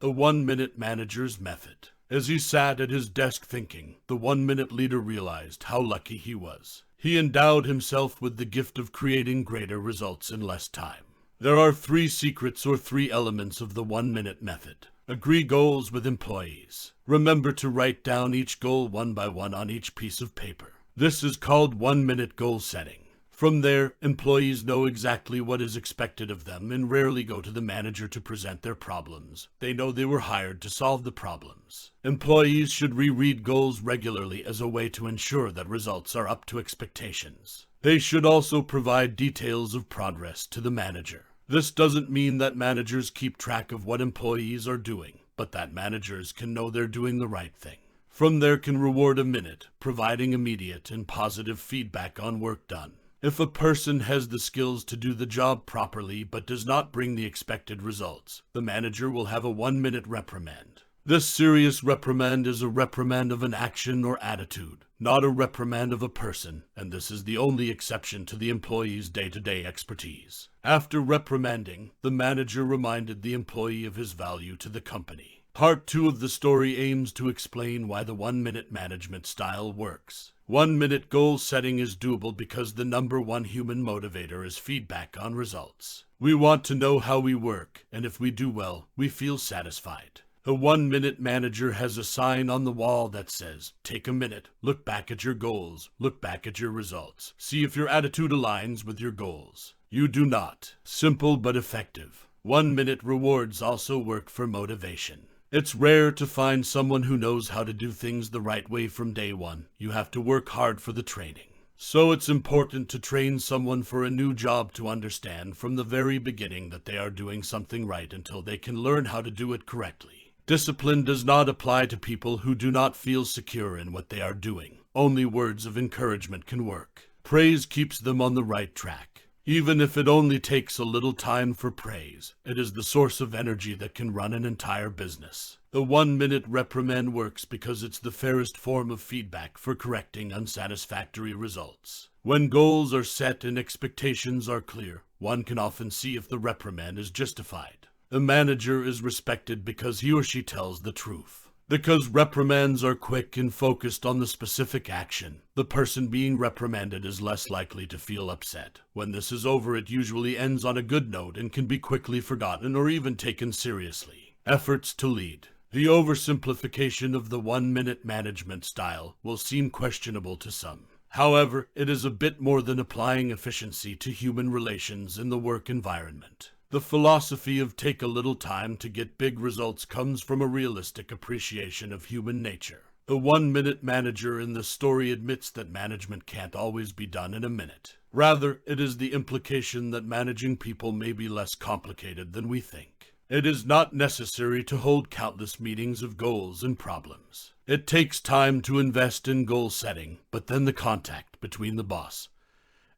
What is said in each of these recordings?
A 1-minute manager's method. As he sat at his desk thinking, the 1-minute leader realized how lucky he was. He endowed himself with the gift of creating greater results in less time. There are 3 secrets or 3 elements of the 1-minute method. Agree goals with employees. Remember to write down each goal one by one on each piece of paper. This is called 1-minute goal setting. From there, employees know exactly what is expected of them and rarely go to the manager to present their problems. They know they were hired to solve the problems. Employees should reread goals regularly as a way to ensure that results are up to expectations. They should also provide details of progress to the manager. This doesn't mean that managers keep track of what employees are doing, but that managers can know they're doing the right thing. From there can reward a minute, providing immediate and positive feedback on work done. If a person has the skills to do the job properly but does not bring the expected results, the manager will have a 1-minute reprimand. This serious reprimand is a reprimand of an action or attitude, not a reprimand of a person, and this is the only exception to the employee's day-to-day expertise. After reprimanding, the manager reminded the employee of his value to the company. Part 2 of the story aims to explain why the 1-minute management style works. 1-minute goal setting is doable because the number one human motivator is feedback on results. We want to know how we work, and if we do well, we feel satisfied. A 1-minute manager has a sign on the wall that says, "Take a minute, look back at your goals, look back at your results. See if your attitude aligns with your goals." You do not. Simple but effective. 1-minute rewards also work for motivation. It's rare to find someone who knows how to do things the right way from day one. You have to work hard for the training. So it's important to train someone for a new job to understand from the very beginning that they are doing something right until they can learn how to do it correctly. Discipline does not apply to people who do not feel secure in what they are doing. Only words of encouragement can work. Praise keeps them on the right track. Even if it only takes a little time for praise, it is the source of energy that can run an entire business. The 1-minute reprimand works because it's the fairest form of feedback for correcting unsatisfactory results. When goals are set and expectations are clear, one can often see if the reprimand is justified. The manager is respected because he or she tells the truth. Because reprimands are quick and focused on the specific action, the person being reprimanded is less likely to feel upset. When this is over, it usually ends on a good note and can be quickly forgotten or even taken seriously. Efforts to lead. The oversimplification of the 1-minute management style will seem questionable to some. However, it is a bit more than applying efficiency to human relations in the work environment. The philosophy of take a little time to get big results comes from a realistic appreciation of human nature. The 1-minute manager in the story admits that management can't always be done in a minute. Rather, it is the implication that managing people may be less complicated than we think. It is not necessary to hold countless meetings of goals and problems. It takes time to invest in goal setting, but then the contact between the boss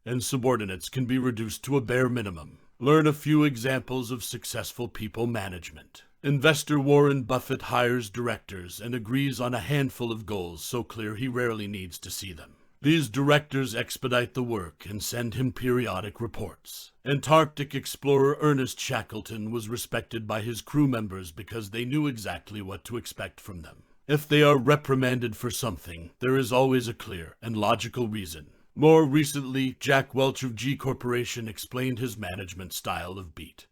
and subordinates can be reduced to a bare minimum. Learn a few examples of successful people management. Investor Warren Buffett hires directors and agrees on a handful of goals so clear he rarely needs to see them. These directors expedite the work and send him periodic reports. Antarctic explorer Ernest Shackleton was respected by his crew members because they knew exactly what to expect from them. If they are reprimanded for something, there is always a clear and logical reason. More recently, Jack Welch of G Corporation explained his management style of beat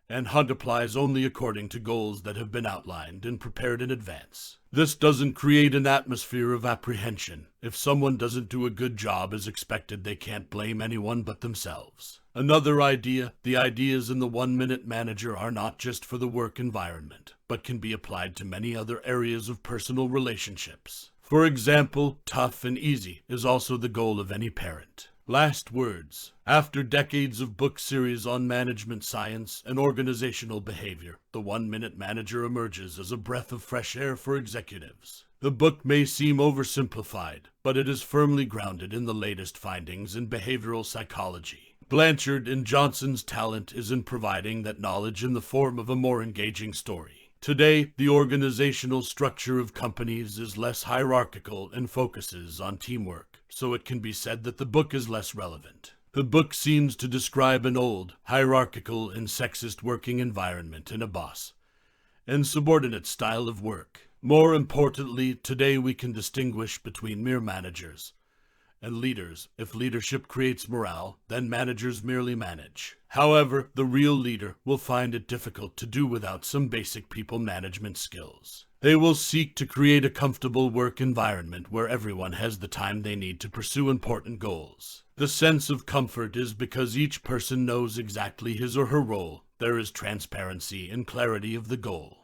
and hunt applies only according to goals that have been outlined and prepared in advance. This doesn't create an atmosphere of apprehension. If someone doesn't do a good job as expected, they can't blame anyone but themselves. Another idea, the ideas in the 1-minute manager are not just for the work environment, but can be applied to many other areas of personal relationships. For example, tough and easy is also the goal of any parent. Last words. After decades of book series on management science and organizational behavior, the 1-minute manager emerges as a breath of fresh air for executives. The book may seem oversimplified, but it is firmly grounded in the latest findings in behavioral psychology. Blanchard and Johnson's talent is in providing that knowledge in the form of a more engaging story. Today, the organizational structure of companies is less hierarchical and focuses on teamwork, so it can be said that the book is less relevant. The book seems to describe an old, hierarchical, and sexist working environment and a boss and subordinate style of work. More importantly, today we can distinguish between mere managers and leaders. If leadership creates morale, then managers merely manage. However, the real leader will find it difficult to do without some basic people management skills. They will seek to create a comfortable work environment where everyone has the time they need to pursue important goals. The sense of comfort is because each person knows exactly his or her role. There is transparency and clarity of the goal.